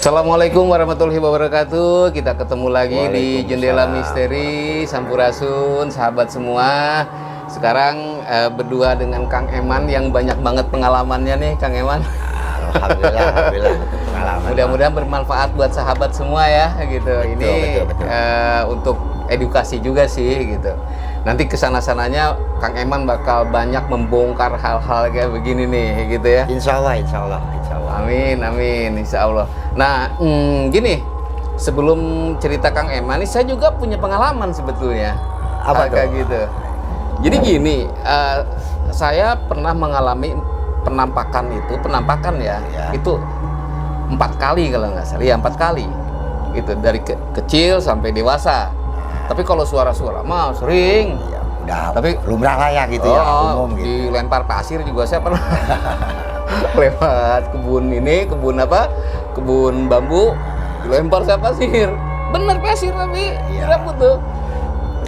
Assalamualaikum warahmatullahi wabarakatuh. Kita ketemu lagi di Jendela Misteri Sampurasun, sahabat semua. Sekarang berdua dengan Kang Eman yang banyak banget pengalamannya nih, Kang Eman. Alhamdulillah pengalaman. Mudah-mudahan bermanfaat buat sahabat semua ya, gitu. Betul. Untuk edukasi juga sih, gitu. Nanti kesana-sananya Kang Eman bakal banyak membongkar hal-hal kayak begini nih, gitu ya. Insya Allah. Amin, insya Allah. Nah, gini, sebelum cerita Kang Eman, saya juga punya pengalaman sebetulnya. Apa kayak gitu. Jadi gini, saya pernah mengalami penampakan ya. Itu 4 kali kalau nggak salah, ya 4 kali. Gitu, dari kecil sampai dewasa. Tapi kalau suara-suara mah sering. Ya, udah. Tapi lumrah lah ya gitu ya, umum gitu. Dilempar pasir juga saya pernah. Lewat kebun bambu, dilempar saya pasir. Bener pasir tapi rambut tuh.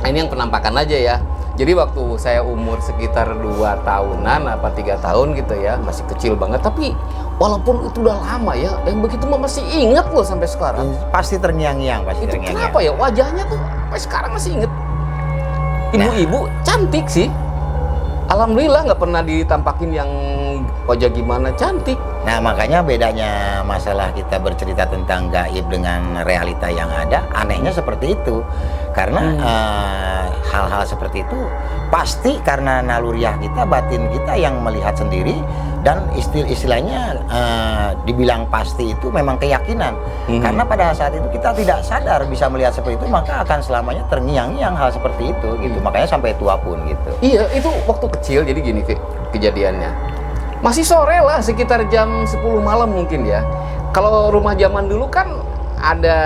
Nah, ini yang penampakan aja ya. Jadi waktu saya umur sekitar 2 tahunan apa 3 tahun gitu ya, masih kecil banget, tapi walaupun itu udah lama ya, yang begitu mah masih ingat loh sampai sekarang. Pasti terngiang-ngiang, Itu kenapa ya wajahnya tuh sampai sekarang masih inget. Ibu-ibu cantik sih. Alhamdulillah nggak pernah ditampakin yang wajah gimana, cantik. Nah, makanya bedanya masalah kita bercerita tentang gaib dengan realita yang ada, anehnya seperti itu. Karena hal-hal seperti itu pasti karena naluriah kita, batin kita yang melihat sendiri, dan istilahnya dibilang pasti itu memang keyakinan. Karena pada saat itu kita tidak sadar bisa melihat seperti itu, maka akan selamanya terngiang-ngiang hal seperti itu gitu. Makanya sampai tua pun gitu. Iya, itu waktu kecil jadi gini kejadiannya. Masih sore lah, sekitar jam 10 malam mungkin ya. Kalau rumah zaman dulu kan ada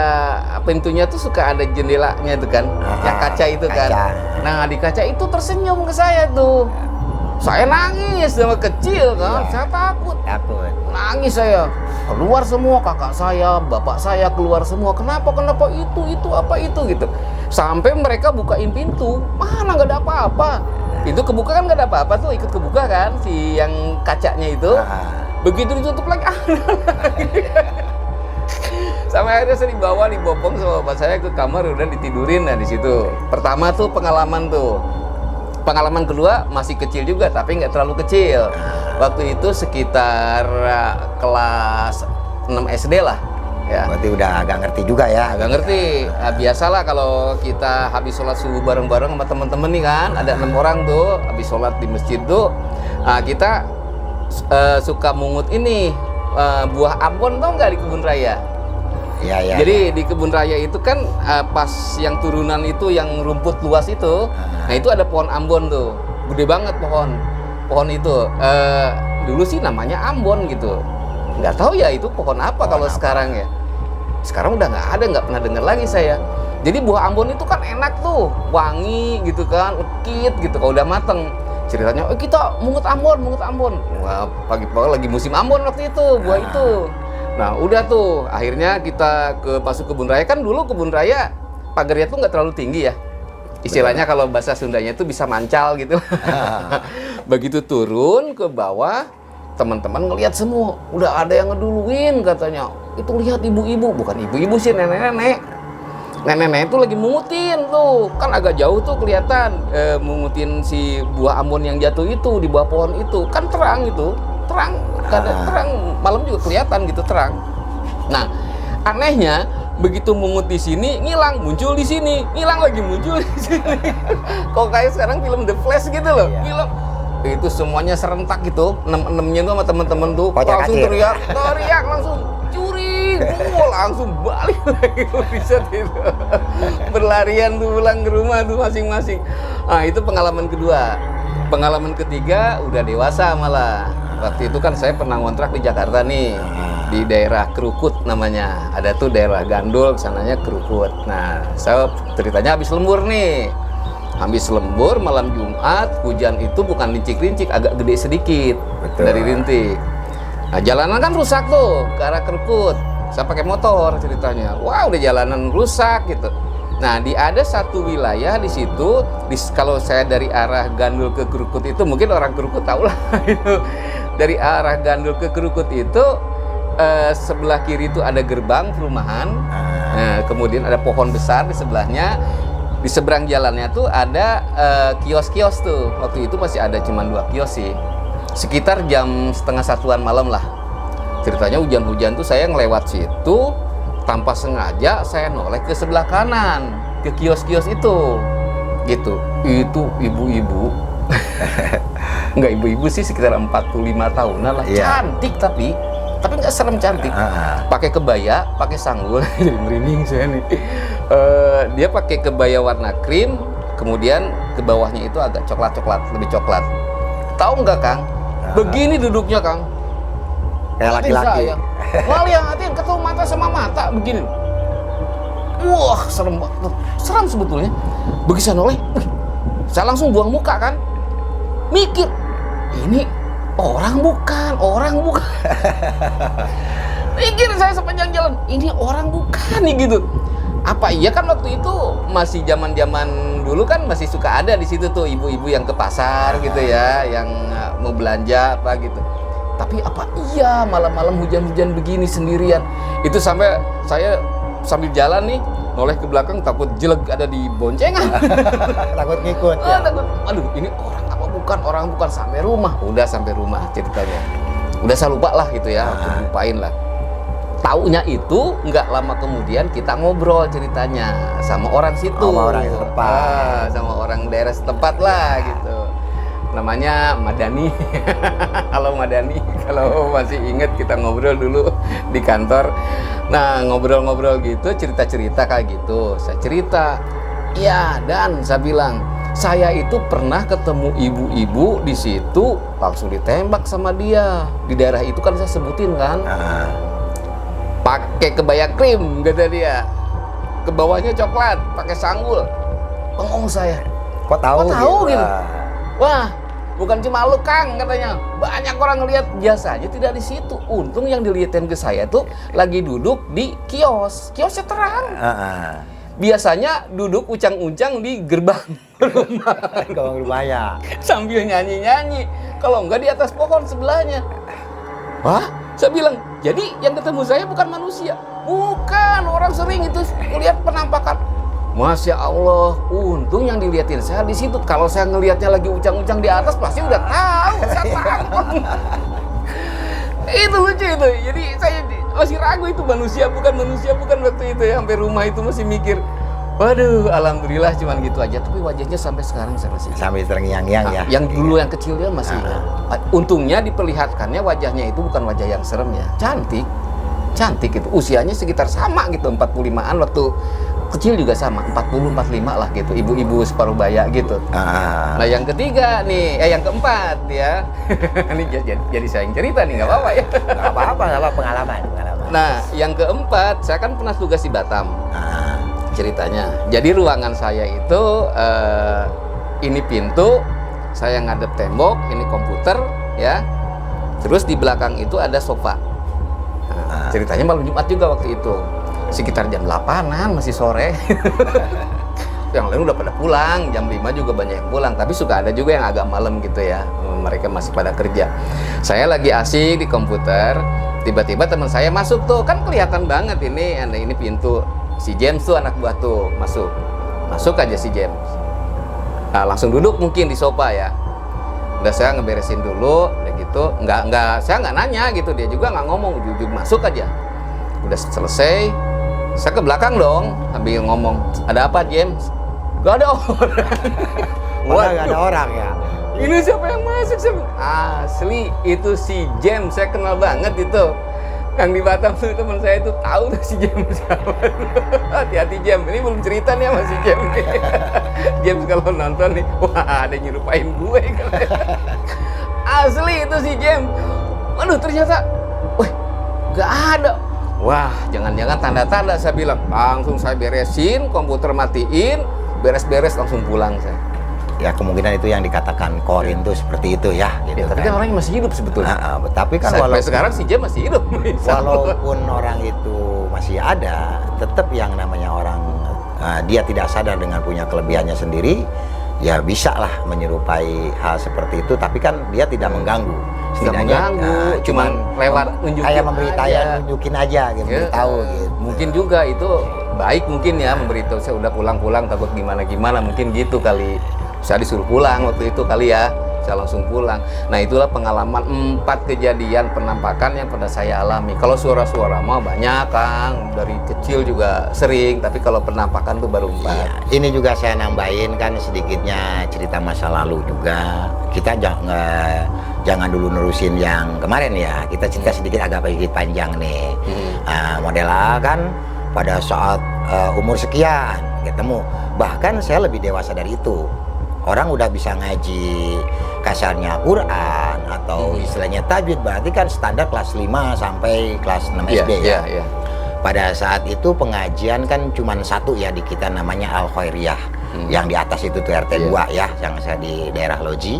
pintunya tuh suka ada jendelanya tuh kan, yang kaca itu kan. Nah, di kaca itu tersenyum ke saya tuh. Saya nangis sama kecil kan, saya takut. Nangis saya. Keluar semua kakak saya, bapak saya keluar semua. Kenapa itu apa itu gitu. Sampai mereka bukain pintu, mana nggak ada apa-apa. Itu kebuka kan nggak ada apa-apa tuh, ikut kebuka kan si yang kacanya itu. Begitu ditutup lagi, sampai akhirnya saya dibopong sama bapak saya ke kamar, udah ditidurin. Nah di situ pertama tuh pengalaman tuh. Pengalaman kedua masih kecil juga tapi nggak terlalu kecil. Waktu itu sekitar kelas 6 SD lah. Ya. Berarti udah agak ngerti juga ya. Agak ngerti. Nah, biasalah kalau kita habis sholat subuh bareng-bareng sama temen-temen nih kan, ada 6 orang tuh habis sholat di masjid tuh. Nah, kita suka mungut ini buah Ambon, tau nggak, di kebun raya? Iya. Jadi di kebun raya itu kan pas yang turunan itu yang rumput luas itu, nah itu ada pohon Ambon tuh, gede banget pohon itu. Dulu sih namanya Ambon gitu. Nggak tahu ya itu pohon apa kalau sekarang ya. Sekarang udah nggak ada, nggak pernah dengar lagi saya. Jadi buah Ambon itu kan enak tuh, wangi gitu kan, ukit gitu kalau udah mateng. Ceritanya, kita mungut Ambon. Wah, pagi-pagi lagi musim Ambon waktu itu, buah itu. Nah udah tuh, akhirnya kita masuk kebun raya. Kan dulu kebun raya pagarnya tuh nggak terlalu tinggi ya. Istilahnya kalau bahasa Sundanya tuh bisa mancal gitu. Begitu turun ke bawah, teman-teman ngelihat semua, udah ada yang ngeduluin katanya. Itu lihat ibu-ibu, bukan ibu-ibu sih, nenek-nenek. Nenek-nenek itu lagi mungutin tuh, kan agak jauh tuh kelihatan mungutin si buah Ambon yang jatuh itu di bawah pohon itu. Kan terang itu, terang malam juga kelihatan gitu terang. Nah, anehnya begitu mungut di sini, ngilang, muncul di sini, ngilang lagi, muncul di sini. Kok kayak sekarang film The Flash gitu loh, ngilang. Itu semuanya serentak gitu, enam-enamnya tuh sama temen-temen tuh langsung teriak langsung curi, langsung balik lagi bisa itu, berlarian tuh pulang ke rumah tuh masing-masing. Nah itu pengalaman kedua. Pengalaman ketiga udah dewasa malah. Waktu itu kan saya pernah ngontrak di Jakarta nih, di daerah Krukut namanya. Ada tuh daerah Gandul, sananya Krukut. Nah saya ceritanya habis lembur nih. Habis lembur malam Jumat, hujan itu bukan rincik-rincik, agak gede sedikit. Betul. Dari rintik. Nah jalanan kan rusak tuh ke arah Krukut. Saya pakai motor ceritanya. Wah udah jalanan rusak gitu. Nah ada satu wilayah di situ. Kalau saya dari arah Gandul ke Krukut itu, mungkin orang Krukut tahu lah itu. Dari arah Gandul ke Krukut itu sebelah kiri itu ada gerbang perumahan. Kemudian ada pohon besar di sebelahnya. Di seberang jalannya tuh ada kios-kios tuh. Waktu itu masih ada cuma 2 kios sih. Sekitar jam setengah 1-an malam lah. Ceritanya hujan-hujan tuh saya ngelewat situ, tanpa sengaja saya noleh ke sebelah kanan, ke kios-kios itu. Gitu. Itu ibu-ibu. Enggak ibu-ibu sih, sekitar 45 tahunan lah. Cantik tapi nggak serem, cantik. Pakai kebaya, pakai sanggul. Jadi merinding saya nih. Dia pakai kebaya warna krim, kemudian ke bawahnya itu agak coklat-coklat, lebih coklat. Tahu nggak Kang? Begini duduknya Kang. Kayak laki-laki. Ngeliatin ketemu mata sama mata begini. Wah, serem banget. Serem sebetulnya. Begitu saya noleh, saya langsung buang muka kan. Mikir, ini orang bukan. Mikir saya sepanjang jalan, ini orang bukan nih gitu. Apa iya kan waktu itu masih zaman-zaman dulu kan masih suka ada di situ tuh ibu-ibu yang ke pasar gitu ya, yang mau belanja apa gitu. Tapi apa iya malam-malam hujan-hujan begini sendirian? Itu sampai saya sambil jalan nih noleh ke belakang takut jeleg ada di boncengan. Takut ngikut ya. Takut. Aduh, ini orang bukan sampai rumah. Udah sampai rumah ceritanya. Udah saya lupa lah gitu ya, lupain lah. Taunya itu nggak lama kemudian kita ngobrol ceritanya sama orang situ. Sama orang setempat. Sama orang daerah setempat lah gitu. Namanya Madani. Halo Madani, kalau masih inget kita ngobrol dulu di kantor. Nah ngobrol-ngobrol gitu, cerita-cerita kayak gitu. Saya cerita, iya, dan saya bilang, saya itu pernah ketemu ibu-ibu di situ, langsung ditembak sama dia. Di daerah itu kan saya sebutin kan. Pakai kebaya krim, kata dia. Ke bawahnya coklat, pakai sanggul. Bengong saya. Kok tahu gitu? Wah, bukan cuma lu Kang, katanya. Banyak orang ngelihat, biasanya tidak di situ. Untung yang dilihatin ke saya tuh lagi duduk di kios. Kiosnya terang. Biasanya duduk uncang-uncang di gerbang rumahnya. Sambil nyanyi-nyanyi. Kalau enggak di atas pohon sebelahnya. Wah, saya bilang, jadi yang ketemu saya bukan manusia. Bukan, orang sering itu lihat penampakan. Masya Allah, untung yang dilihatin saya di situ. Kalau saya ngelihatnya lagi uncang-uncang di atas, pasti udah tahu. Saya takut. Itu lucu itu. Jadi saya masih ragu itu manusia bukan waktu itu ya. Sampai rumah itu masih mikir, waduh, alhamdulillah cuman gitu aja. Tapi wajahnya sampai sekarang saya masih sampai terngiang-ngiang ya. Yang dulu yang kecil dia masih. Untungnya diperlihatkannya wajahnya itu bukan wajah yang serem ya. Cantik itu. Usianya sekitar sama gitu, 45-an waktu kecil juga sama, 40-45 lah gitu, ibu-ibu separuh baya gitu. Nah yang ketiga nih, yang keempat ya. Ini jadi saya yang cerita nih, nggak apa-apa ya. Nggak apa-apa, pengalaman. Nah yang keempat, saya kan pernah tugas di Batam. Ceritanya, jadi ruangan saya itu ini pintu, saya ngadep tembok, ini komputer ya. Terus di belakang itu ada sofa. Ceritanya malam Jumat juga waktu itu. Sekitar jam 8-an, masih sore. Yang lain udah pada pulang, jam 5 juga banyak yang pulang. Tapi suka ada juga yang agak malam gitu ya. Mereka masih pada kerja. Saya lagi asik di komputer, tiba-tiba teman saya masuk tuh. Kan kelihatan banget ini pintu. Si James tuh anak buah tuh, masuk aja si James. Nah, langsung duduk mungkin di sofa ya. Udah saya ngeberesin dulu, udah gitu. Saya nggak nanya gitu, dia juga nggak ngomong, ujug-ujug masuk aja. Udah selesai, saya ke belakang dong, sambil ngomong, ada apa James? Gak ada orang. Gak ada orang ya? Ini siapa yang masuk? Asli, itu si James, saya kenal banget itu. Yang di Batam tuh teman saya itu tahu tuh si James siapa. Hati-hati James, ini belum cerita nih sama si James nih. James kalau nonton nih, wah ada nyerupain gue. Asli itu si James. Waduh ternyata, wah gak ada. Wah, jangan-jangan tanda-tanda, saya bilang. Langsung saya beresin, komputer matiin, beres-beres langsung pulang saya. Ya kemungkinan itu yang dikatakan Korin tuh seperti itu ya. Gitu ya tapi kan orangnya masih hidup sebetulnya. Tapi kan sampai sekarang si Jam masih hidup. Walaupun orang itu masih ada, tetap yang namanya orang dia tidak sadar dengan punya kelebihannya sendiri, ya bisa lah menyerupai hal seperti itu. Tapi kan dia tidak mengganggu. mengganggu, cuman lewat nunjukin kayak memberitahu, aja. nunjukin aja gitu, Ya, tahu gitu. mungkin juga itu baik mungkin ya, memberitahu saya udah pulang takut gimana mungkin gitu kali. Saya disuruh pulang waktu itu kali ya, saya langsung pulang. Nah itulah pengalaman 4 kejadian penampakan yang pada saya alami. Kalau suara-suara mah banyak Kang, dari kecil juga sering, tapi kalau penampakan tuh baru 4. Iya, ini juga saya nambahin kan sedikitnya cerita masa lalu juga. Kita jangan dulu nerusin yang kemarin ya. Kita cerita sedikit agak panjang nih. Model A kan pada saat umur sekian ketemu, bahkan saya lebih dewasa dari itu. Orang udah bisa ngaji kasarnya Quran atau istilahnya tajwid, berarti kan standar kelas 5 sampai kelas 6 SD ya. Pada saat itu pengajian kan cuma satu ya di kita, namanya Al Khairiyah. Yang di atas itu tuh RT 2 ya, yang saya di daerah Loji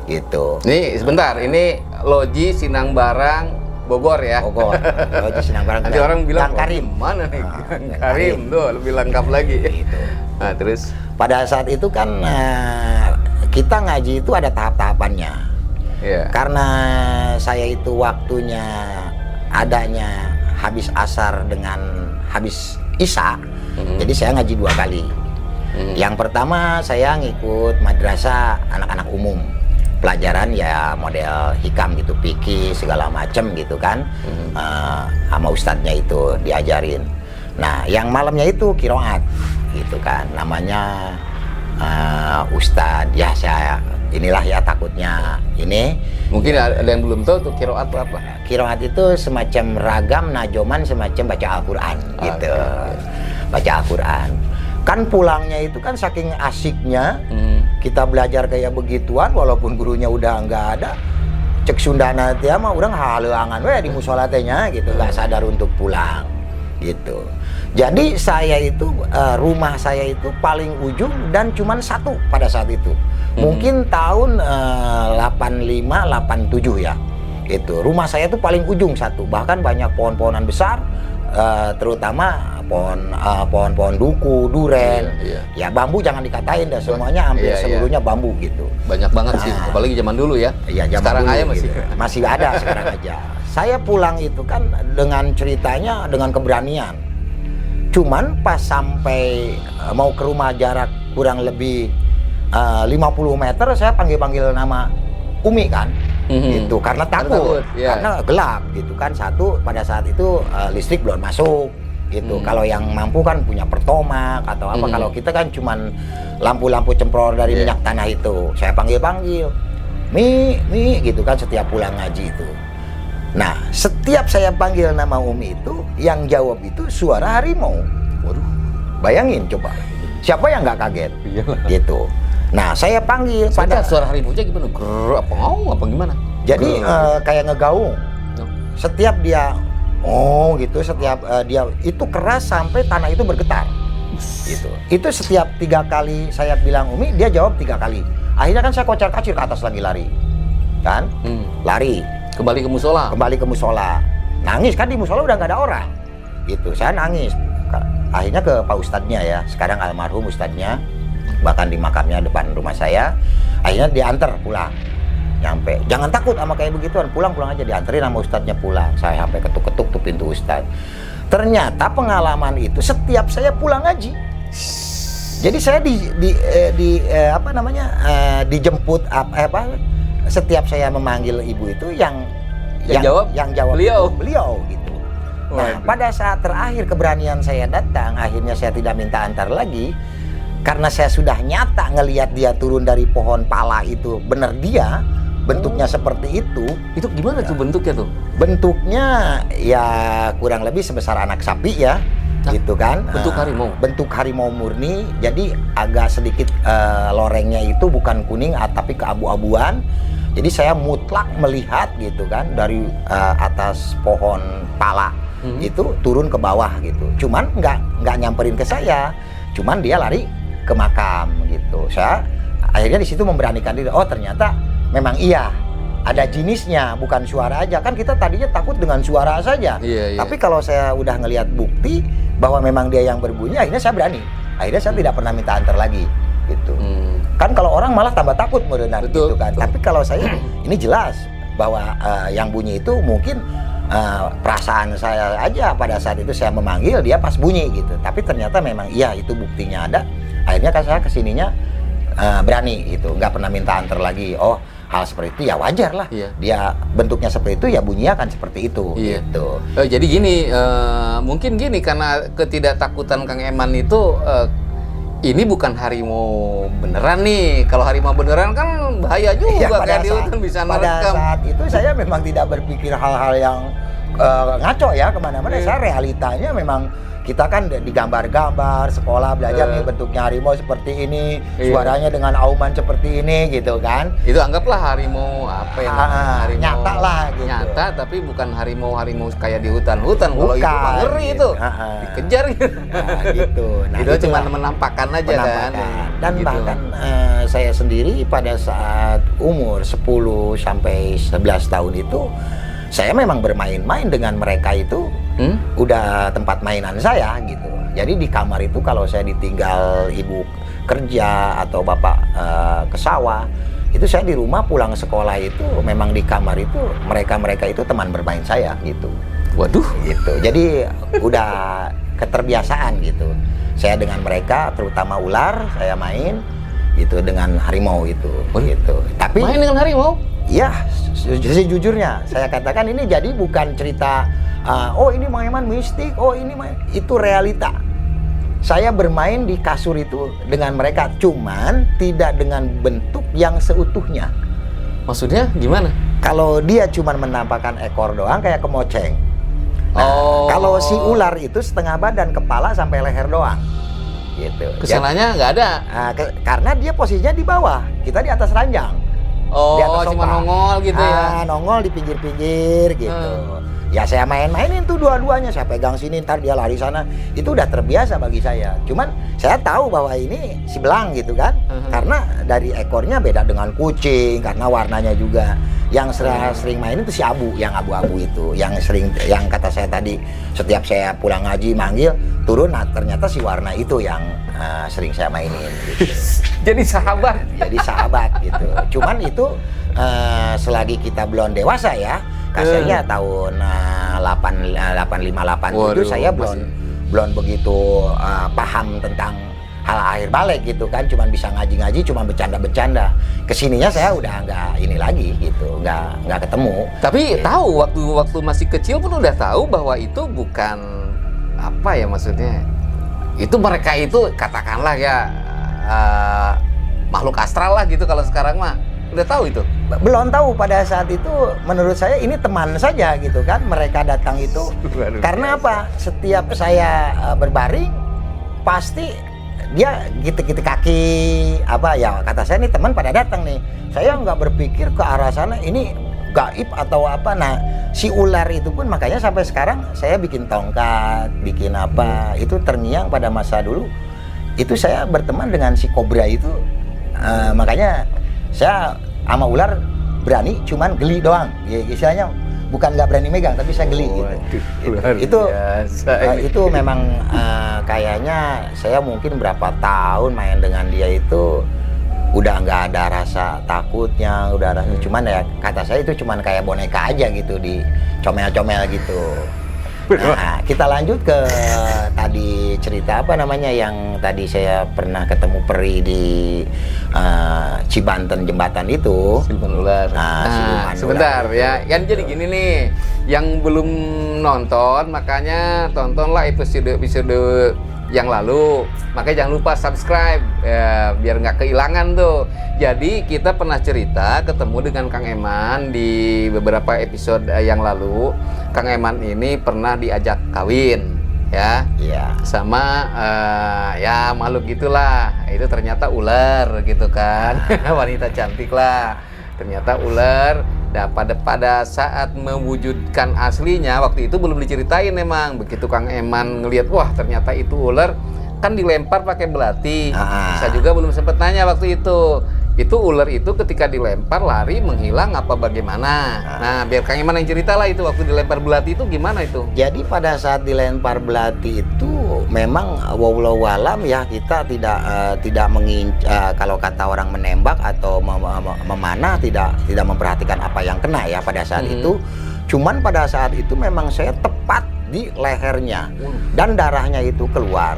gitu. Nih sebentar, ini Loji Sinang Barang Bogor ya. Bogor. Loji Sinang Barang. Nanti orang bilang Gang Karim. Mana nih? Gang Karim tuh lebih lengkap lagi. Gitu. Nah terus Pada saat itu kan kita ngaji itu ada tahap-tahapannya. Karena saya itu waktunya adanya habis asar dengan habis isya, jadi saya ngaji 2 kali. Yang pertama saya ngikut madrasah anak-anak umum, pelajaran ya model hikam gitu, fikih segala macem gitu kan, sama ustadznya itu diajarin. Nah yang malamnya itu kiroat gitu kan, namanya ustadz ya, saya inilah ya takutnya ini. Mungkin ada yang belum tahu tuh kiroat itu apa? Kiroat itu semacam ragam najoman, semacam baca Al-Quran gitu. Baca Al-Quran. Kan pulangnya itu kan saking asiknya kita belajar kayak begituan, walaupun gurunya udah nggak ada. Cek Sundana teh mah urang haleuangan we di musola teh nya gitu, nggak sadar untuk pulang gitu. Jadi saya itu rumah saya itu paling ujung dan cuman satu pada saat itu. Mungkin tahun 85, 87 ya. Itu rumah saya itu paling ujung satu. Bahkan banyak pohon-pohonan besar, terutama pohon-pohon duku, duren. Ya bambu jangan dikatain dah, semuanya hampir seluruhnya bambu gitu. Banyak banget sih, apalagi zaman dulu ya. Zaman sekarang dulu, aja masih gitu. Masih ada sekarang aja. Saya pulang itu kan dengan ceritanya dengan keberanian. Cuman pas sampai mau ke rumah jarak kurang lebih 50 meter, saya panggil nama Umi kan, gitu karena takut, karena gelap gitu kan. Satu pada saat itu listrik belum masuk gitu. Kalau yang mampu kan punya pertomak atau apa. Kalau kita kan cuman lampu-lampu cempror dari minyak tanah itu. Saya panggil Mi gitu kan setiap pulang ngaji itu. Nah, setiap saya panggil nama Umi itu, yang jawab itu suara harimau. Waduh, bayangin coba. Siapa yang nggak kaget? Gitu. Nah, saya panggil pada suara harimaunya gimana? Grrr, apa ngomong apa gimana? Jadi kayak ngegaung. Setiap dia gitu, setiap dia itu keras sampai tanah itu bergetar. Gitu. Itu setiap 3 kali saya bilang Umi, dia jawab 3 kali. Akhirnya kan saya kocar-kacir ke atas lagi lari. Kan? Lari. Kembali ke musola. Nangis kan, di musola udah nggak ada orang. Gitu. Saya nangis. Akhirnya ke Pak Ustadznya ya. Sekarang almarhum Ustadznya. Bahkan di makamnya depan rumah saya. Akhirnya diantar pulang. Nyampe. Jangan takut sama kayak begituan. Pulang aja, dianterin sama Ustadznya pulang. Saya sampai ketuk-ketuk tuh pintu Ustadz. Ternyata pengalaman itu setiap saya pulang ngaji. Jadi saya dijemput setiap saya memanggil ibu itu yang jawab beliau gitu. Nah, pada saat terakhir keberanian saya datang, akhirnya saya tidak minta antar lagi karena saya sudah nyata ngelihat dia turun dari pohon pala itu, bener dia bentuknya seperti itu. Itu gimana tuh bentuknya tuh? Bentuknya ya kurang lebih sebesar anak sapi ya. Gitu kan, bentuk harimau murni. Jadi agak sedikit lorengnya itu bukan kuning tapi keabu-abuan. Jadi saya mutlak melihat gitu kan dari atas pohon pala itu turun ke bawah gitu. Cuman nggak nyamperin ke saya, cuman dia lari ke makam gitu. Saya akhirnya di situ memberanikan diri. Oh ternyata memang iya. Ada jenisnya, bukan suara aja. Kan kita tadinya takut dengan suara saja. Tapi kalau saya udah ngelihat bukti bahwa memang dia yang berbunyi, akhirnya saya berani. Akhirnya saya tidak pernah minta antar lagi. Gitu. Kan kalau orang malah tambah takut benar gitu kan. Tapi kalau saya ini jelas bahwa yang bunyi itu mungkin perasaan saya aja pada saat itu saya memanggil dia pas bunyi gitu. Tapi ternyata memang iya itu buktinya ada. Akhirnya kan saya kesininya berani gitu, nggak pernah minta antar lagi. Oh, hal seperti itu ya wajar lah. Iya. Dia bentuknya seperti itu ya bunyinya akan seperti itu. Iya. Gitu. Jadi gini, mungkin gini karena ketidaktakutan Kang Eman itu ini bukan harimau beneran nih. Kalau harimau beneran kan bahaya juga Ya, kayak di hutan bisa pada merekam. saat itu saya memang tidak berpikir hal-hal yang ngaco ya kemana-mana. Saya realitanya memang kita kan digambar-gambar sekolah belajar nih bentuknya harimau seperti ini, suaranya dengan auman seperti ini gitu kan. Itu anggaplah harimau apa ya namanya? Harimau Nyata lah gitu. Nyata tapi bukan harimau kayak di hutan-hutan. Kalau itu Bukan, mah ngeri gitu. itu. Dikejar gitu. Nah, gitu. Nah, itu cuma itulah. menampakkan aja kan. Dan Gitu. bahkan saya sendiri pada saat umur 10 sampai 11 tahun itu saya memang bermain-main dengan mereka itu. Udah tempat mainan saya gitu. Jadi di kamar itu kalau saya ditinggal ibu kerja atau bapak ke sawah, itu saya di rumah pulang sekolah itu memang di kamar itu mereka itu teman bermain saya gitu. Waduh. Gitu. Jadi udah keterbiasaan gitu. Saya dengan mereka terutama ular saya main gitu dengan harimau itu gitu. Tapi Main dengan harimau? ya sejujurnya saya katakan ini jadi bukan cerita oh ini mainan mistik, oh ini itu realita. Saya bermain di kasur itu dengan mereka, cuman tidak dengan bentuk yang seutuhnya. Maksudnya gimana? Kalau dia cuman menampakkan ekor doang kayak kemoceng. Nah, kalau si ular itu setengah badan, kepala sampai leher doang. Gitu. Kesananya nggak ada. Karena dia posisinya di bawah, kita di atas ranjang. Oh, Di atas cuma sofa. nongol gitu ya. Nongol di pinggir-pinggir gitu. Ya saya mainin tuh dua-duanya, saya pegang sini, ntar dia lari sana. Itu udah terbiasa bagi saya. Cuman saya tahu bahwa ini si belang gitu kan. Karena dari ekornya beda dengan kucing, karena warnanya juga. Yang sering main itu si abu, yang abu-abu itu. Yang kata saya tadi, setiap saya pulang ngaji manggil, turun, nah ternyata si warna itu yang sering saya mainin gitu. Jadi sahabat. Jadi sahabat gitu. Cuman itu selagi kita belum dewasa ya, kasarnya tahun 858 itu saya belum begitu paham tentang hal air balik gitu kan, cuman bisa ngaji-ngaji, cuma bercanda-bercanda. Kesininya saya udah nggak ini lagi gitu, nggak ketemu. Tapi tahu waktu masih kecil pun udah tahu bahwa itu bukan apa ya maksudnya. Itu mereka itu katakanlah ya makhluk astral lah gitu kalau sekarang mah. Udah tahu itu? Belum tahu pada saat itu, menurut saya ini teman saja gitu kan, mereka datang itu. Karena apa? Setiap saya berbaring pasti dia gitu-gitu kaki apa ya, kata saya ini teman pada datang nih. Saya nggak berpikir ke arah sana ini gaib atau apa. Nah, si ular itu pun makanya sampai sekarang saya bikin tongkat, bikin apa, itu terngiang pada masa dulu. Itu saya berteman dengan si kobra itu, makanya saya sama ular berani, cuman geli doang. Ya, istilahnya bukan nggak berani megang, tapi saya geli gitu. Itu memang kayaknya saya mungkin berapa tahun main dengan dia itu udah nggak ada rasa takutnya, udah rasa, cuman ya kata saya itu cuman kayak boneka aja gitu, di comel-comel gitu. Nah, kita lanjut ke tadi cerita apa namanya yang tadi saya pernah ketemu peri di Cibanten jembatan itu. Siluman ular. Sebentar ular ya. Kan jadi gini nih, yang belum nonton makanya tontonlah episode yang lalu. Makanya jangan lupa subscribe ya, biar nggak kehilangan tuh. Jadi kita pernah cerita ketemu dengan Kang Eman di beberapa episode yang lalu. Kang Eman ini pernah diajak kawin ya, sama ya makhluk gitulah. Itu ternyata ular gitu kan. Wanita cantik lah. Ternyata ular. Nah, pada saat mewujudkan aslinya waktu itu belum diceritain emang. Begitu Kang Eman ngelihat, wah ternyata itu ular, kan dilempar pakai belati. Saya juga belum sempat nanya waktu itu. itu ular itu ketika dilempar lari menghilang apa bagaimana? Nah, biar Kang Iman yang cerita lah itu waktu dilempar belati itu gimana itu? Jadi pada saat dilempar belati itu memang wallahu alam ya, kita tidak kalau kata orang menembak atau memanah tidak memperhatikan apa yang kena ya pada saat itu. Cuman pada saat itu memang saya tepat di lehernya dan darahnya itu keluar.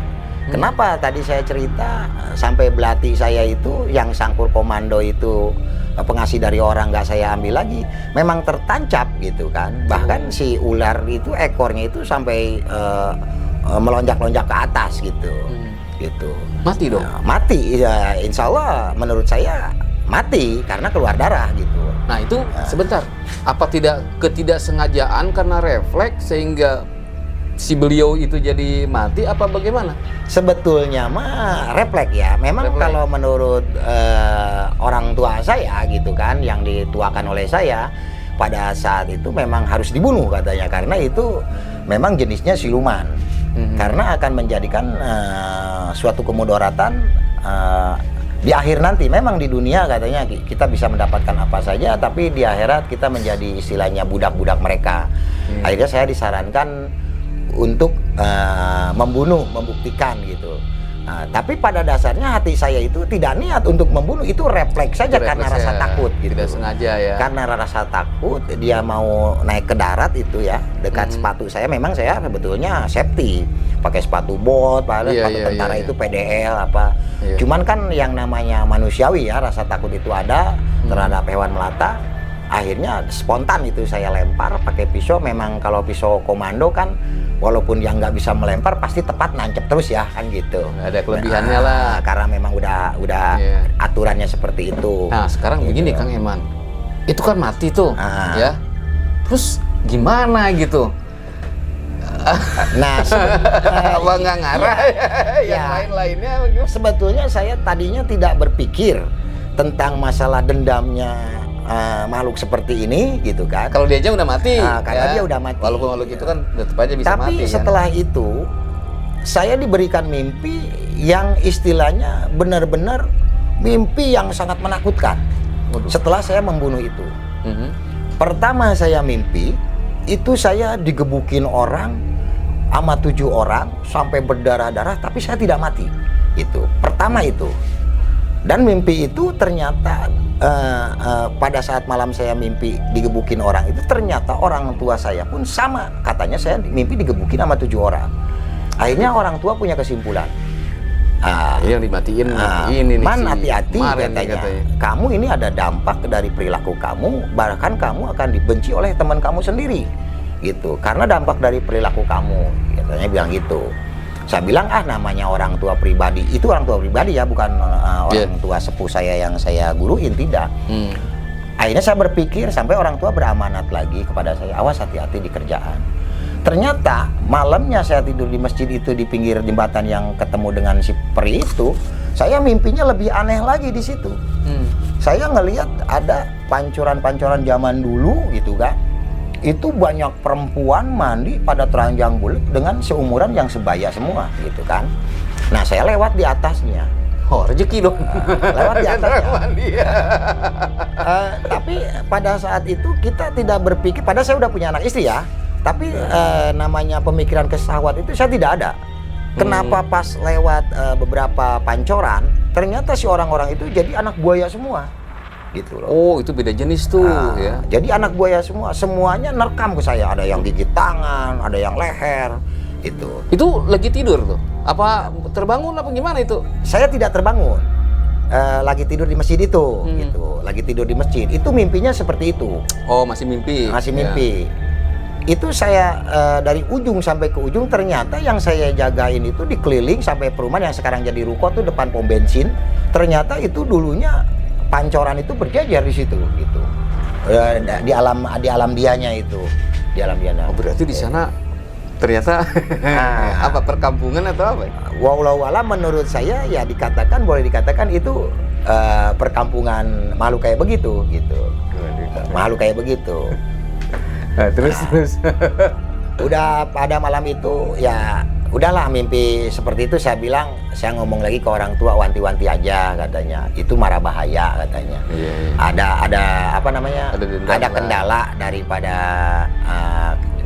Kenapa tadi saya cerita sampai belati saya itu yang sangkur komando itu pengasih dari orang nggak saya ambil lagi, memang tertancap gitu kan. Bahkan si ular itu ekornya itu sampai melonjak-lonjak ke atas gitu. Gitu. Mati dong? Mati, ya, insya Allah menurut saya mati karena keluar darah gitu. Nah itu sebentar, apa ketidaksengajaan karena refleks sehingga si beliau itu jadi mati apa bagaimana? Sebetulnya mah refleks ya. Memang refleks. Kalau menurut orang tua saya gitu kan, yang dituakan oleh saya pada saat itu memang harus dibunuh katanya, karena itu memang jenisnya siluman. Karena akan menjadikan suatu kemudaratan di akhir nanti. Memang di dunia katanya kita bisa mendapatkan apa saja, tapi di akhirat kita menjadi istilahnya budak-budak mereka. Akhirnya saya disarankan untuk membunuh, membuktikan gitu. Tapi pada dasarnya hati saya itu tidak niat untuk membunuh, itu refleks saja karena rasa takut gitu. Tidak sengaja ya. Karena rasa takut, dia mau naik ke darat itu ya, dekat sepatu saya, memang saya sebetulnya safety, pakai sepatu bot, sepatu tentara itu PDL apa. Cuman kan yang namanya manusiawi ya, rasa takut itu ada terhadap hewan melata. Akhirnya spontan itu saya lempar pakai pisau. Memang kalau pisau komando kan walaupun yang nggak bisa melempar pasti tepat nancep terus ya kan gitu. Ada kelebihannya lah. Karena memang udah aturannya seperti itu. Nah sekarang gitu. Begini Kang Eman, itu kan mati tuh ya. Terus gimana gitu? Nah, apa nggak ngarah yang lain-lainnya? Sebetulnya saya tadinya tidak berpikir tentang masalah dendamnya makhluk seperti ini gitu kan. Kalau dia aja udah mati, karena dia udah mati. Walaupun makhluk itu kan tetap aja bisa mati. Tapi setelah itu saya diberikan mimpi yang istilahnya benar-benar mimpi yang sangat menakutkan. Setelah saya membunuh itu, pertama saya mimpi itu saya digebukin orang sama 7 orang sampai berdarah-darah, tapi saya tidak mati. Itu pertama itu. Dan mimpi itu ternyata pada saat malam saya mimpi digebukin orang itu, ternyata orang tua saya pun sama, katanya saya mimpi digebukin sama 7 orang. Akhirnya orang tua punya kesimpulan, yang dimatiin ini Man hati-hati katanya. Kamu ini ada dampak dari perilaku kamu, bahkan kamu akan dibenci oleh teman kamu sendiri gitu, karena dampak dari perilaku kamu, katanya bilang gitu. Saya bilang namanya orang tua pribadi, itu orang tua pribadi ya, bukan orang tua sepuh saya yang saya guruin, tidak. Akhirnya saya berpikir sampai orang tua beramanat lagi kepada saya, awas hati-hati di kerjaan. Ternyata malamnya saya tidur di masjid itu di pinggir jembatan yang ketemu dengan si peri itu, saya mimpinya lebih aneh lagi di situ. Saya ngelihat ada pancuran-pancuran zaman dulu gitu kan. Itu banyak perempuan mandi pada telanjang bulat dengan seumuran yang sebaya semua gitu kan. Nah saya lewat di atasnya. Oh rezeki dong. Lewat di atasnya. Tapi pada saat itu kita tidak berpikir, padahal saya udah punya anak istri ya. Tapi namanya pemikiran kesahwat itu saya tidak ada. Kenapa pas lewat beberapa pancoran, ternyata si orang-orang itu jadi anak buaya semua. Gitu loh. Oh itu beda jenis tuh ya. Jadi anak buaya semua, semuanya nerekam ke saya. Ada yang gigit tangan, ada yang leher, itu. Itu lagi tidur tuh? Apa terbangun apa gimana itu? Saya tidak terbangun, lagi tidur di masjid itu, gitu. Lagi tidur di masjid, itu mimpinya seperti itu. Oh masih mimpi? Masih mimpi. Itu saya dari ujung sampai ke ujung, ternyata yang saya jagain itu dikeliling sampai perumahan yang sekarang jadi ruko tuh depan pom bensin. Ternyata itu dulunya pancoran itu berjajar di situ gitu. Di alam dianya itu, di alam dianya. Oh, berarti di sana ternyata apa perkampungan atau apa? Wallahu alam, menurut saya ya boleh dikatakan itu perkampungan makhluk kayak begitu gitu. Makhluk kayak begitu. Terus udah pada malam itu ya udahlah mimpi seperti itu, saya bilang, saya ngomong lagi ke orang tua, wanti-wanti aja katanya, itu marah bahaya katanya. Iya. Ada apa namanya, Ada dendam ada lah. kendala daripada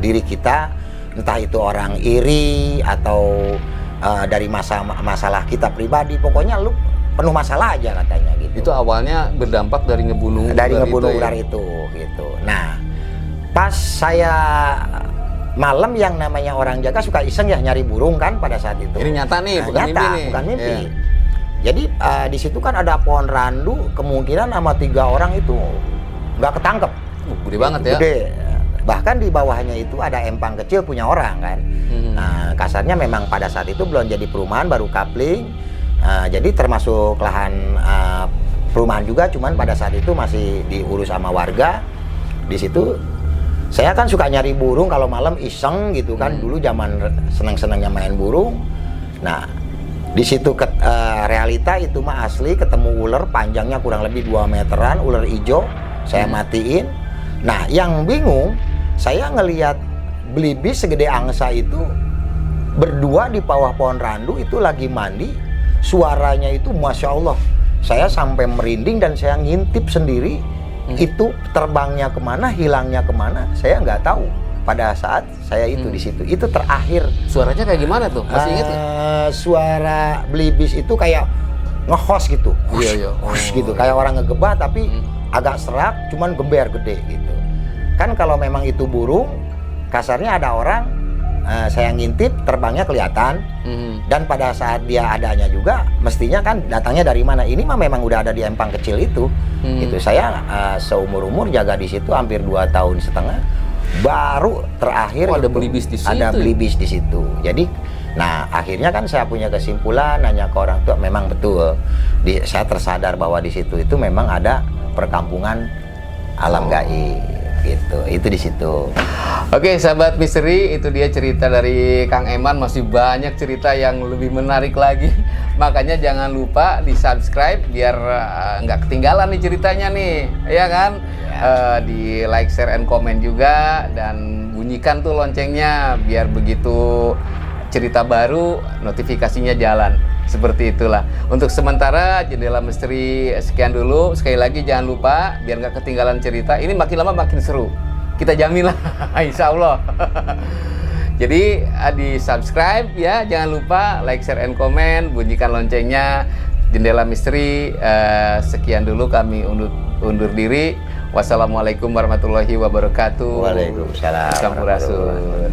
diri kita, entah itu orang iri atau dari masalah kita pribadi, pokoknya lu penuh masalah aja katanya gitu. Itu awalnya berdampak dari ngebunuh Ular itu gitu. Nah, pas saya malam, yang namanya orang jaga suka iseng ya nyari burung kan pada saat itu. Ini nyata nih, Nah, bukan nyata, mimpi nih. bukan mimpi. Iya. Jadi di situ kan ada pohon randu, kemungkinan sama 3 orang itu nggak ketangkep. Gede banget ya. Gede. Bahkan di bawahnya itu ada empang kecil punya orang kan. Nah, kasarnya memang pada saat itu belum jadi perumahan, baru kapling. Jadi termasuk lahan perumahan juga, cuman pada saat itu masih diurus sama warga. Di situ saya kan suka nyari burung kalau malam iseng gitu kan. Dulu zaman senang-senangnya main burung. Nah, di situ realita itu mah asli, ketemu ular panjangnya kurang lebih 2 meteran, ular hijau. Saya matiin. Nah, yang bingung, saya ngelihat belibis segede angsa itu berdua di bawah pohon randu itu lagi mandi. Suaranya itu Masya Allah, saya sampai merinding dan saya ngintip sendiri. Itu terbangnya kemana, hilangnya kemana, saya nggak tahu. Pada saat saya itu di situ, itu terakhir. Suaranya kayak gimana tuh? Masih inget nggak? Suara belibis itu kayak ngehos gitu, Iya. hush gitu, kayak orang ngegebah tapi agak serak, cuman gember gede gitu. Kan kalau memang itu burung, kasarnya ada orang, saya ngintip terbangnya kelihatan. Dan pada saat dia adanya juga, mestinya kan datangnya dari mana? Ini mah memang udah ada di empang kecil itu. Itu saya seumur-umur jaga di situ hampir 2,5 tahun, baru terakhir ada itu belibis di situ. ada belibis di situ. Jadi, nah akhirnya kan saya punya kesimpulan, nanya ke orang tua, memang betul. Saya tersadar bahwa di situ itu memang ada perkampungan alam gaib. Gitu, itu di situ. Oke, sahabat misteri, itu dia cerita dari Kang Eman. Masih banyak cerita yang lebih menarik lagi. Makanya jangan lupa di subscribe biar nggak ketinggalan nih ceritanya nih, ya kan? Di like, share, and comment juga, dan bunyikan tuh loncengnya biar begitu cerita baru notifikasinya jalan. Seperti itulah. Untuk sementara Jendela Misteri sekian dulu. Sekali lagi jangan lupa biar nggak ketinggalan cerita. Ini makin lama makin seru. Kita jamin lah, insya Allah. Jadi di subscribe ya, jangan lupa like, share, and comment, bunyikan loncengnya. Jendela Misteri sekian dulu, kami undur diri. Wassalamualaikum warahmatullahi wabarakatuh. Waalaikumsalam. Sampurasun.